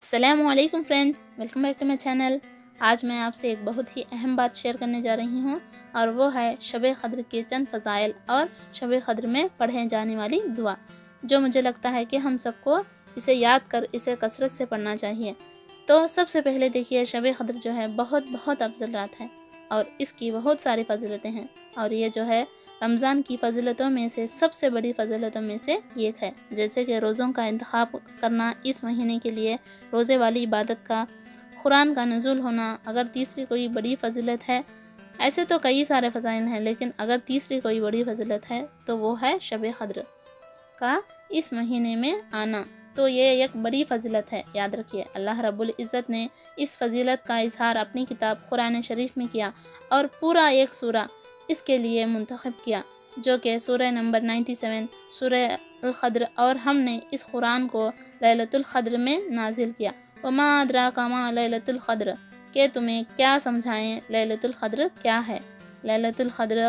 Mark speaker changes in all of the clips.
Speaker 1: السلام علیکم friends, welcome back to my channel. آج میں آپ سے ایک بہت ہی اہم بات شیئر کرنے جا رہی ہوں، اور وہ ہے شب قدر کے چند فضائل اور شب قدر میں پڑھے جانے والی دعا، جو مجھے لگتا ہے کہ ہم سب کو اسے یاد کر اسے کثرت سے پڑھنا چاہیے۔ تو سب سے پہلے دیکھیے، شب قدر جو ہے بہت افضل رات ہے، اور اس کی بہت ساری فضیلتیں ہیں، اور یہ جو ہے رمضان کی فضیلتوں میں سے سب سے بڑی فضیلتوں میں سے ایک ہے۔ جیسے کہ روزوں کا انتخاب کرنا اس مہینے کے لیے، روزے والی عبادت کا، قرآن کا نزول ہونا، اگر تیسری کوئی بڑی فضیلت ہے، ایسے تو کئی سارے فضائل ہیں، لیکن اگر تیسری کوئی بڑی فضیلت ہے تو وہ ہے شب قدر کا اس مہینے میں آنا۔ تو یہ ایک بڑی فضیلت ہے، یاد رکھیے۔ اللہ رب العزت نے اس فضیلت کا اظہار اپنی کتاب قرآن شریف میں کیا، اور پورا ایک سورہ اس کے لیے منتخب کیا، جو کہ سورہ نمبر 97 سورہ القدر، اور ہم نے اس قرآن کو لیلۃ القدر میں نازل کیا۔ وما ادراک ما لیلۃ القدر، کہ تمہیں کیا سمجھائیں لیلۃ القدر کیا ہے۔ لیلۃ القدر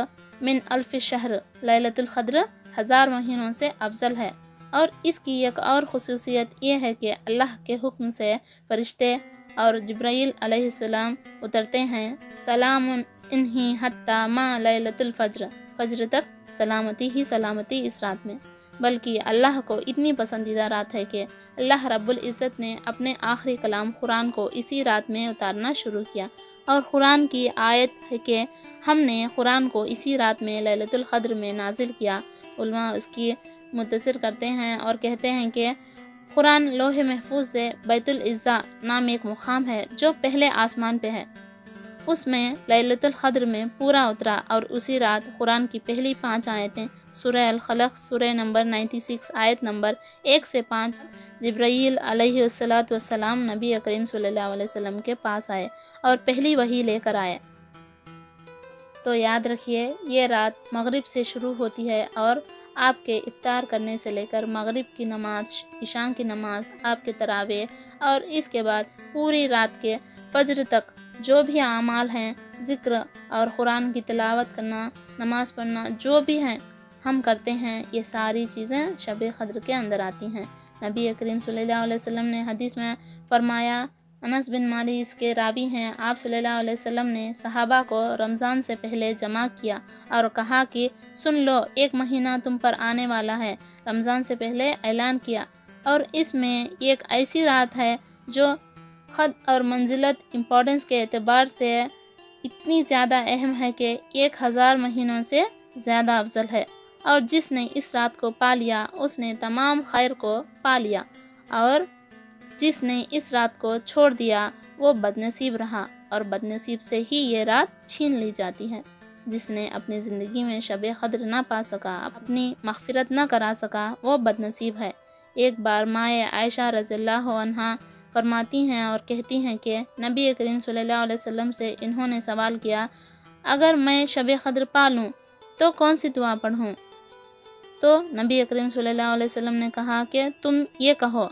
Speaker 1: من الف شہر، لیلۃ القدر 1000 مہینوں سے افضل ہے، اور اس کی ایک اور خصوصیت یہ ہے کہ اللہ کے حکم سے فرشتے اور جبرائیل علیہ السلام اترتے ہیں۔ سلام انہی حتی ما لیلۃ الفجر، فجر تک سلامتی ہی سلامتی اس رات میں۔ بلکہ اللہ کو اتنی پسندیدہ رات ہے کہ اللہ رب العزت نے اپنے آخری کلام قرآن کو اسی رات میں اتارنا شروع کیا، اور قرآن کی آیت ہے کہ ہم نے قرآن کو اسی رات میں لیلۃ القدر میں نازل کیا۔ علماء اس کی متصر کرتے ہیں اور کہتے ہیں کہ قرآن لوح محفوظ سے بیت العزا نام ایک مقام ہے جو پہلے آسمان پہ ہے، اس میں لیلۃ القدر میں پورا اترا، اور اسی رات قرآن کی پہلی 5 آیتیں سورہ الخلق سورہ نمبر 96 آیت نمبر 1 سے 5 جبرائیل علیہ السلام نبی کریم صلی اللہ علیہ وسلم کے پاس آئے اور پہلی وحی لے کر آئے۔ تو یاد رکھیے، یہ رات مغرب سے شروع ہوتی ہے، اور آپ کے افطار کرنے سے لے کر مغرب کی نماز، عشاء کی نماز، آپ کے تراویح، اور اس کے بعد پوری رات کے فجر تک جو بھی اعمال ہیں، ذکر اور قرآن کی تلاوت کرنا، نماز پڑھنا، جو بھی ہیں ہم کرتے ہیں، یہ ساری چیزیں شب قدر کے اندر آتی ہیں۔ نبی کریم صلی اللہ علیہ وسلم نے حدیث میں فرمایا، انس بن مالک اس کے راوی ہیں، آپ صلی اللہ علیہ وسلم نے صحابہ کو رمضان سے پہلے جمع کیا اور کہا کہ سن لو، ایک مہینہ تم پر آنے والا ہے۔ رمضان سے پہلے اعلان کیا، اور اس میں ایک ایسی رات ہے جو خد اور منزلت، امپورٹنس کے اعتبار سے اتنی زیادہ اہم ہے کہ 1000 مہینوں سے زیادہ افضل ہے، اور جس نے اس رات کو پا لیا اس نے تمام خیر کو پا لیا، اور جس نے اس رات کو چھوڑ دیا وہ بدنصیب رہا، اور بدنصیب سے ہی یہ رات چھین لی جاتی ہے۔ جس نے اپنی زندگی میں شب قدر نہ پا سکا، اپنی مغفرت نہ کرا سکا، وہ بدنصیب ہے۔ ایک بار مائیں عائشہ رضی اللہ عنہا فرماتی ہیں اور کہتی ہیں کہ نبی کریم صلی اللہ علیہ وسلم سے انہوں نے سوال کیا، اگر میں شب قدر پا لوں تو کون سی دعا پڑھوں؟ تو نبی کریم صلی اللہ علیہ وسلم نے کہا کہ تم یہ کہو۔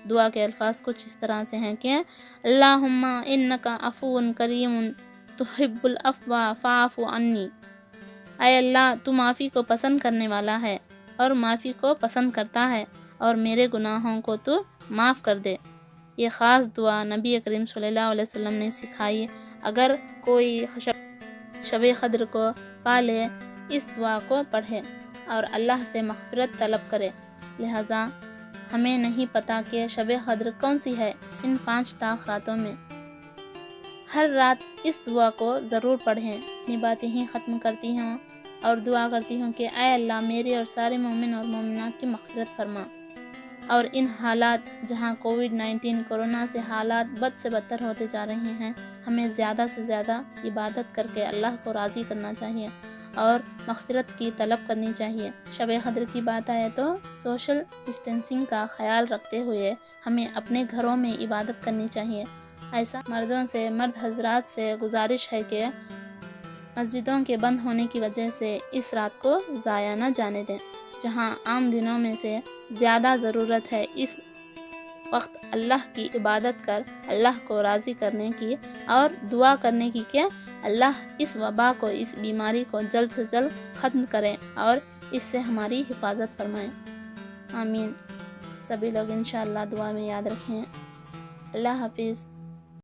Speaker 1: دعا کے الفاظ کچھ اس طرح سے ہیں کہ اللہم انکا عفو کریم تحب العفو فاعف عنی، اے اللہ تو معافی کو پسند کرنے والا ہے اور معافی کو پسند کرتا ہے، اور میرے گناہوں کو تو معاف کر دے۔ یہ خاص دعا نبی کریم صلی اللہ علیہ وسلم نے سکھائی۔ اگر کوئی شب قدر کو پا لے، اس دعا کو پڑھے اور اللہ سے مغفرت طلب کرے۔ لہٰذا ہمیں نہیں پتہ کہ شب قدر کون سی ہے ان 5 طاق راتوں میں۔ ہر رات اس دعا کو ضرور پڑھیں۔ اپنی باتیں ہی ختم کرتی ہوں اور دعا کرتی ہوں کہ اے اللہ میرے اور سارے مومن اور مومنات کی مغفرت فرما، اور ان حالات جہاں کووڈ-19 کورونا سے حالات بد سے بدتر ہوتے جا رہے ہیں، ہمیں زیادہ سے زیادہ عبادت کر کے اللہ کو راضی کرنا چاہیے اور مغفرت کی طلب کرنی چاہیے۔ شب قدر کی بات آئے تو سوشل ڈسٹینسنگ کا خیال رکھتے ہوئے ہمیں اپنے گھروں میں عبادت کرنی چاہیے۔ ایسا مرد حضرات سے گزارش ہے کہ مسجدوں کے بند ہونے کی وجہ سے اس رات کو ضائع نہ جانے دیں۔ جہاں عام دنوں میں سے زیادہ ضرورت ہے اس وقت اللہ کی عبادت کر اللہ کو راضی کرنے کی اور دعا کرنے کی کہ اللہ اس وبا کو، اس بیماری کو جلد سے جلد ختم کریں اور اس سے ہماری حفاظت فرمائیں۔ آمین۔ سبھی لوگ انشاءاللہ دعا میں یاد رکھیں۔ اللہ حافظ۔